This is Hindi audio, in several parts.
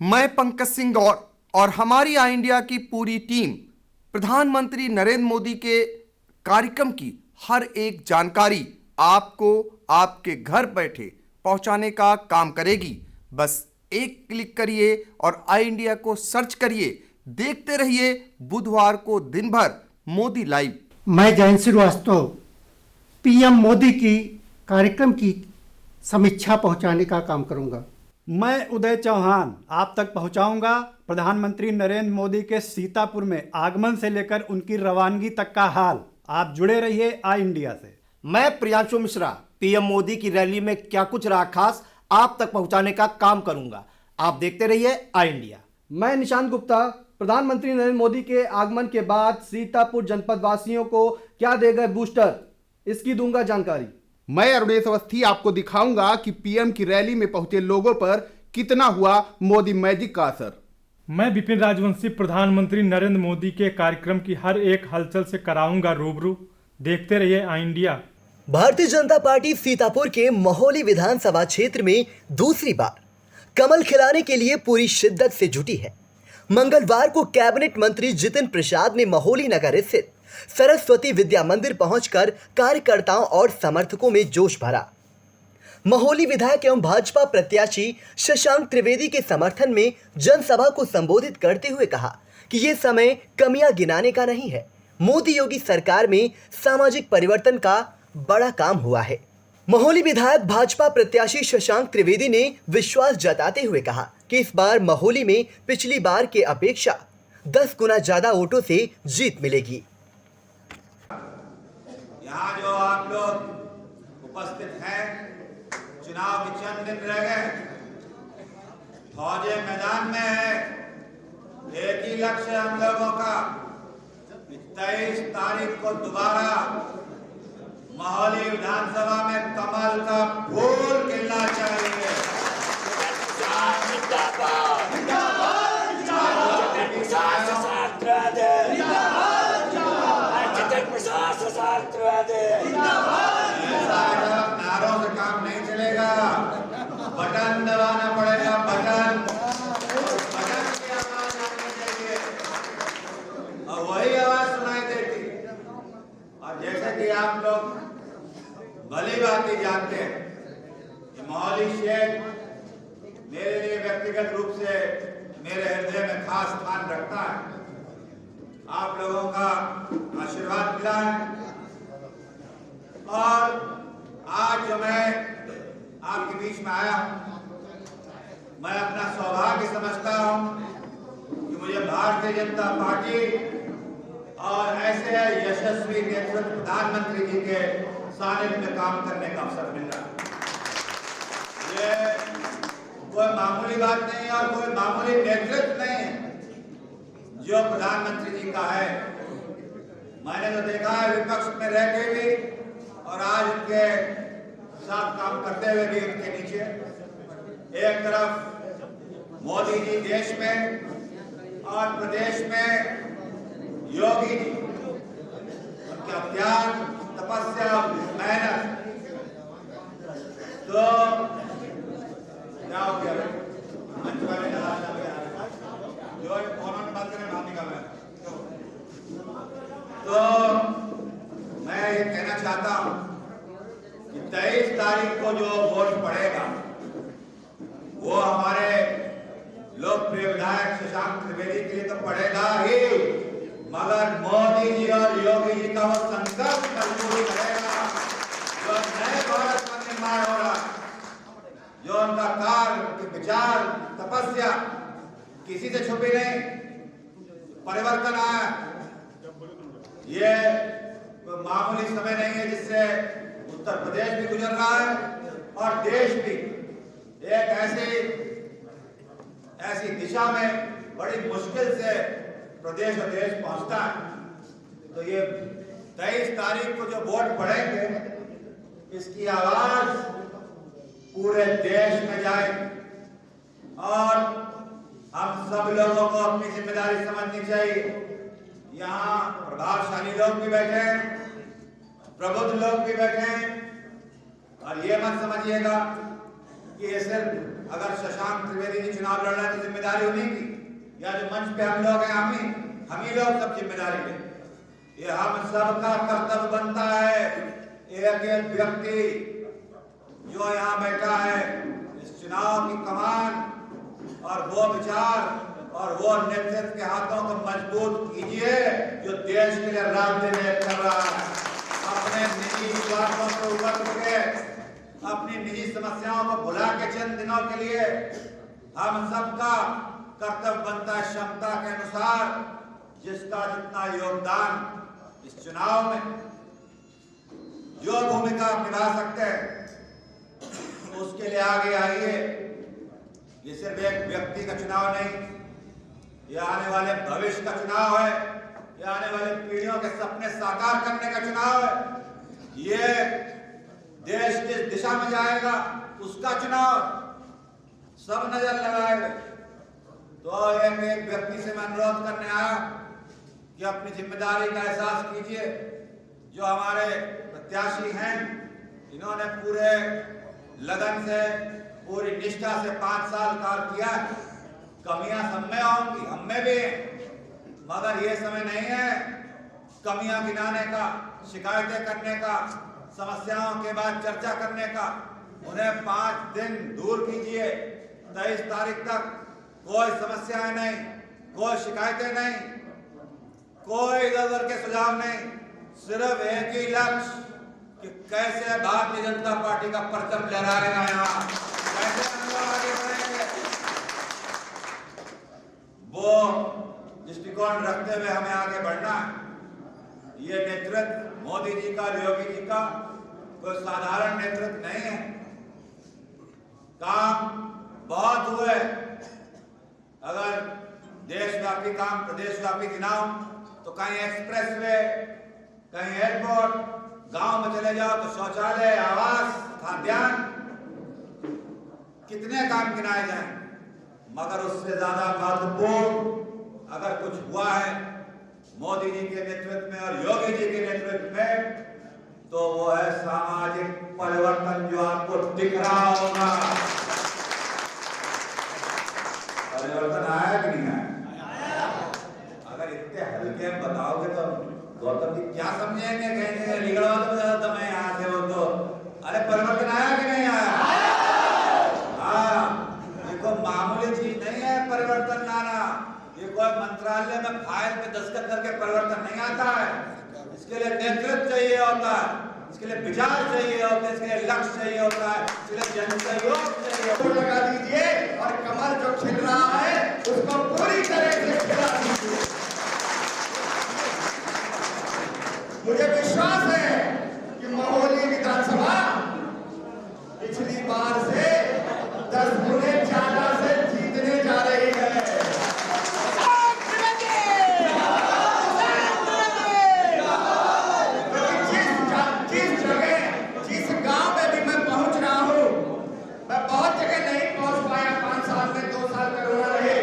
मैं पंकज सिंह गौर और हमारी आई इंडिया की पूरी टीम प्रधानमंत्री नरेंद्र मोदी के कार्यक्रम की हर एक जानकारी आपको आपके घर बैठे पहुंचाने का काम करेगी। बस एक क्लिक करिए और आई इंडिया को सर्च करिए। देखते रहिए बुधवार को दिन भर मोदी लाइव। मैं जयंत श्रीवास्तव पीएम मोदी की कार्यक्रम की समीक्षा पहुंचाने का काम करूंगा। मैं उदय चौहान आप तक पहुंचाऊंगा प्रधानमंत्री नरेंद्र मोदी के सीतापुर में आगमन से लेकर उनकी रवानगी तक का हाल। आप जुड़े रहिए आई इंडिया से। मैं प्रियांशु मिश्रा पीएम मोदी की रैली में क्या कुछ रहा खास आप तक पहुंचाने का काम करूंगा। आप देखते रहिए आई इंडिया। मैं निशांत गुप्ता प्रधानमंत्री नरेंद्र मोदी के आगमन के बाद सीतापुर जनपद वासियों को क्या दे गए बूस्टर, इसकी दूंगा जानकारी। मैं अरुणेश अवस्थी आपको दिखाऊंगा कि पीएम की रैली में पहुंचे लोगों पर कितना हुआ मोदी मैजिक का असर। मैं विपिन राजवंशी प्रधानमंत्री नरेंद्र मोदी के कार्यक्रम की हर एक हलचल से कराऊंगा रूबरू। देखते रहिए आई इंडिया। भारतीय जनता पार्टी सीतापुर के महोली विधानसभा क्षेत्र में दूसरी बार कमल खिलाने के लिए पूरी शिद्दत से जुटी है। मंगलवार को कैबिनेट मंत्री जितिन प्रसाद ने महोली नगर स्थित सरस्वती विद्या मंदिर पहुंचकर कार्यकर्ताओं और समर्थकों में जोश भरा। महोली विधायक एवं भाजपा प्रत्याशी शशांक त्रिवेदी के समर्थन में जनसभा को संबोधित करते हुए कहा कि ये समय कमियां गिनाने का नहीं है। मोदी योगी सरकार में सामाजिक परिवर्तन का बड़ा काम हुआ है। महोली विधायक भाजपा प्रत्याशी शशांक त्रिवेदी ने विश्वास जताते हुए कहा कि इस बार महोली में पिछली बार के अपेक्षा 10 गुना ज्यादा वोटों से जीत मिलेगी। यहाँ जो आप लोग उपस्थित हैं, चुनाव के चंद दिन रह गए, फौजें मैदान में है। एक ही लक्ष्य हम लोगों का 23 तारीख को दोबारा महोली विधानसभा में कमल का फूल खिलना चाहिए। नारों से काम नहीं चलेगा, बटन दबाना पड़ेगा। बटन की आवाज आनी चाहिए और वही आवाज सुनाई देती। और जैसे कि आप लोग भली भांति जानते हैं कि महोली क्षेत्र मेरे लिए व्यक्तिगत रूप से मेरे हृदय में खास स्थान रखता है। आप लोगों का आशीर्वाद मिला है और आज जो मैं आपके बीच में आया हूं, मैं अपना सौभाग्य समझता हूं कि मुझे भारतीय जनता पार्टी और ऐसे यशस्वी नेतृत्व प्रधानमंत्री जी के सानिध्य में काम करने का अवसर मिल रहा है। ये कोई मामूली बात नहीं और कोई मामूली नेतृत्व नहीं है जो प्रधानमंत्री जी का है। मैंने तो देखा है विपक्ष में रह के भी और आज उनके साथ काम करते हुए भी उनके नीचे एक तरफ मोदी जी देश में और प्रदेश में योगी जी, उनका त्याग, तपस्या, मेहनत। तो क्या हो गया मंच वाले जो फोन बात करें नानी का मैं तो मैं ये कहना चाहता हूं कि 23 तारीख को जो वोट पड़ेगा वो हमारे लोकप्रिय विधायक शशांक त्रिवेदी के लिए तो पड़ेगा ही, मगर मोदी जी और योगी जी का वो संकल्प मजबूरी करेगा जो नए भारत का निर्माण हो रहा, जो उनका कार्य, विचार, तपस्या किसी से छुपी नहीं, परिवर्तन आया। ये मामूली समय नहीं है जिससे उत्तर प्रदेश भी गुजर रहा है और देश भी एक ऐसी दिशा में बड़ी मुश्किल से प्रदेश और देश पहुंचता है। तो ये 23 तारीख को जो वोट पड़ेंगे, इसकी आवाज पूरे देश में जाए और हम सब लोगों को अपनी जिम्मेदारी समझनी चाहिए। यहाँ प्रभावशाली लोग भी बैठे हैं, प्रबुद्ध लोग भी बैठे हैं और ये मत समझिएगा कि ये सिर्फ अगर शशांक त्रिवेदी जी चुनाव लड़ रहे हैं तो जिम्मेदारी उन्हीं की, या जो मंच पे हम लोग हैं हम ही लोग सब जिम्मेदारी लें। ये हम सबका कर्तव्य बनता है। एक एक व्यक्ति जो यहाँ बैठा है, इस चुनाव की कमान और वो विचार और वो नेतृत्व के हाथों को मजबूत कीजिए जो देश के लिए राजनीति कर रहा है। अपने निजी स्वार्थों को ऊपर उठ के, अपनी निजी समस्याओं को भुला के चंद दिनों के लिए हम सबका कर्तव्य बनता है क्षमता के अनुसार, जिसका जितना योगदान इस चुनाव में जो भूमिका आप निभा सकते हैं उसके लिए आगे आइए। ये सिर्फ एक व्यक्ति का चुनाव नहीं, ये आने वाले भविष्य का चुनाव है, ये आने वाली पीढ़ियों के सपने साकार करने का चुनाव है। ये देश किस दिशा में जाएगा उसका चुनाव, सब नजर लगाएगा। तो एक एक व्यक्ति से मैं अनुरोध करने आया कि अपनी जिम्मेदारी का एहसास कीजिए। जो हमारे प्रत्याशी हैं, इन्होंने पूरे लगन से, पूरी निष्ठा से 5 साल कार्य किया। कमियां सब में होंगी, हम में भी, मगर ये समय नहीं है कमियां गिनाने का, शिकायतें करने का, समस्याओं के बाद चर्चा करने का। उन्हें 5 दिन दूर कीजिए। 23 तारीख तक कोई समस्याएं नहीं, कोई शिकायतें नहीं, कोई इधर के सुझाव नहीं, सिर्फ एक ही लक्ष्य कि कैसे भारतीय जनता पार्टी का परचम लहराएगा, यहाँ कैसे हम लोग आगे बढ़ेंगे, वो दृष्टिकोण रखते हुए हमें आगे बढ़ना है। ये नेतृत्व मोदी जी का, योगी जी का कोई साधारण नेतृत्व नहीं है। काम बहुत हुए, अगर देशव्यापी काम प्रदेशव्यापी गिनाओ तो कहीं एक्सप्रेसवे, कहीं एयरपोर्ट, गांव में चले जाओ तो शौचालय, आवास, खाद्यान्न, कितने काम गिनाए जाएं। मगर उससे ज्यादा महत्वपूर्ण अगर कुछ हुआ है मोदी जी के नेतृत्व में और योगी जी के नेतृत्व में, तो वो है सामाजिक परिवर्तन जो आपको दिख रहा होगा। परिवर्तन आया कि नहीं आया? अगर इतने हल्के में बताओगे तो गौतम जी क्या समझेंगे, कहेंगे लिगड़वा तो ज्यादा मैं यहाँ से वो तो, अरे परिवर्तन आया कि नहीं आया? हाँ, ये कोई मामूली चीज नहीं है परिवर्तन लाना। ये कोई मंत्रालय में फाइल पे दस्तखत करके परिवर्तन नहीं आता है। इसके लिए नेतृत्व चाहिए होता है, इसके लिए विचार चाहिए होता है, इसके लिए लक्ष्य चाहिए होता है, इसके लिए जनसहयोग चाहिए। तो लगा दीजिए और कमल जो खिल रहा है उसको पूरी तरह से खिला दीजिए। मुझे विश्वास है कि महोली विधानसभा पिछली बार से 10 गुने ज्यादा से जीतने जा रही है। जिस गांव में भी मैं पहुंच रहा हूं, मैं बहुत जगह नहीं पहुंच पाया 5 साल में, 2 साल कोरोना रहे,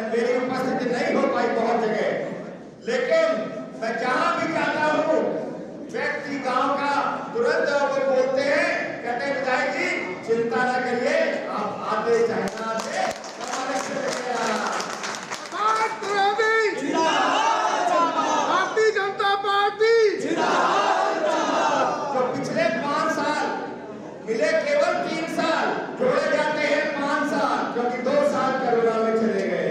मेरी उपस्थिति नहीं हो पाई बहुत जगह, लेकिन मैं जहां भी जाता हूं व्यक्ति गांव का तुरंत वो बोलते हैं, कहते हैं विधायक जी चिंता न करिए, आप आते चाहे ना आते हमारे से लेके आना। भारतीय जनता पार्टी जो पिछले 5 साल मिले, केवल 3 साल जोड़े जाते हैं 5 साल, क्योंकि 2 साल कोरोना में चले गए।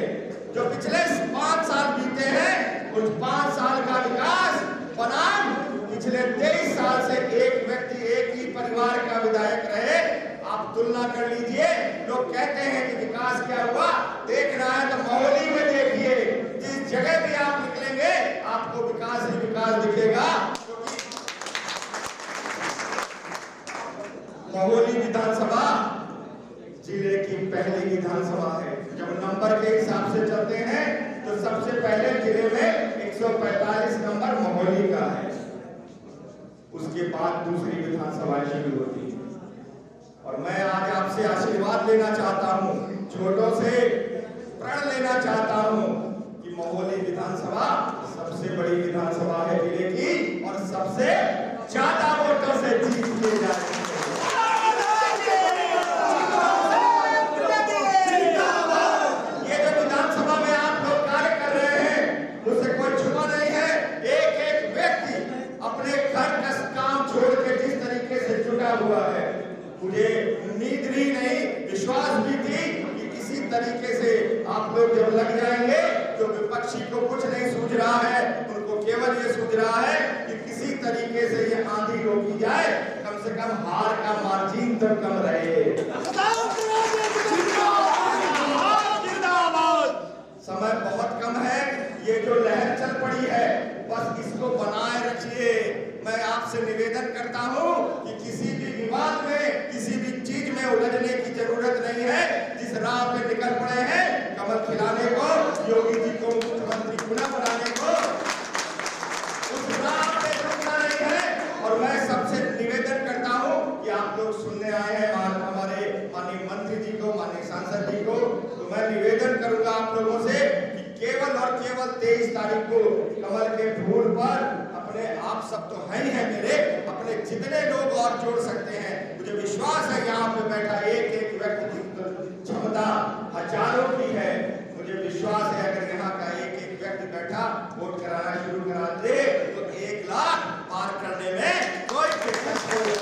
जो पिछले 5 साल बीते हैं उस 5 साल का विकास बनाम पिछले 23 साल से एक व्यक्ति एक ही परिवार का विधायक रहे, आप तुलना कर लीजिए। लोग कहते हैं कि विकास क्या हुआ, देख रहा है तो महोली में देखिए, जिस जगह भी आप निकलेंगे आपको विकास ही विकास दिखेगा। महोली विधानसभा जिले की पहली विधानसभा है। जब नंबर के हिसाब से चलते हैं तो सबसे पहले जिले में 145 नंबर महोली का है, उसके बाद दूसरी विधानसभा शुरू होती है। और मैं आज आपसे आशीर्वाद लेना चाहता हूं, छोटों से प्रण लेना चाहता हूं कि महोली विधानसभा सबसे बड़ी विधानसभा है जिले की और सबसे ज्यादा वोटों से जीत के जाएगी। मुझे उम्मीद ही नहीं, विश्वास भी थी कि इसी तरीके से आप लोग जब लग जाएंगे तो विपक्षी को कुछ नहीं सूझ रहा है, उनको केवल ये सूझ रहा है कि किसी तरीके से ये आंधी रोकी जाए, कम से कम हार का मार्जिन तो कम रहे। समय बहुत कम है, ये जो लहर चल पड़ी है बस इसको बनाए रखिए। मैं आपसे निवेदन करता हूं कि किसी भी विवाद में, किसी भी चीज में उलझने की जरूरत नहीं है। जिस राह पे निकल पड़े हैं कमल खिलाने को, योगी जी को मुख्यमंत्री पुनः बनाने को, उस राह पे रुकना नहीं है। और मैं सबसे निवेदन करता हूं कि आप लोग सुनने आए हैं हमारे माननीय मंत्री जी को, माननीय सांसद जी को, तो मैं निवेदन करूंगा आप लोगों से कि केवल और केवल 23 तारीख को कमल के फूल पर अपने आप सब तो है ही है मेरे, अपने जितने लोग और जोड़ सकते हैं। मुझे विश्वास है यहाँ पे बैठा एक एक व्यक्ति की क्षमता हजारों की है। मुझे विश्वास है अगर यहाँ का एक एक व्यक्ति बैठा वोट कराना शुरू करा दे तो 1 लाख पार करने में कोई दिक्कत नहीं।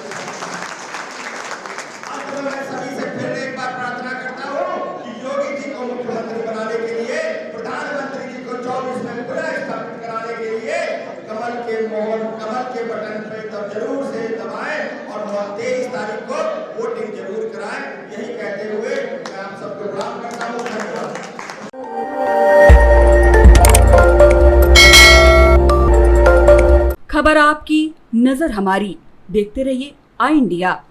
अब मैं सभी से फिर एक बार प्रार्थना करता हूँ कि योगी जी को मुख्यमंत्री बनाने के लिए, प्रधानमंत्री जी को 24 में पुनः स्थापित कराने के लिए कमल के मोहर, कमल के बटन पे तब जरूर से दबाएं और 23 तारीख को वोटिंग जरूर कराएं। यही कहते हुए मैं आप सबको प्रणाम करता हूँ। धन्यवाद। खबर आपकी, नजर हमारी। देखते रहिए आई इंडिया।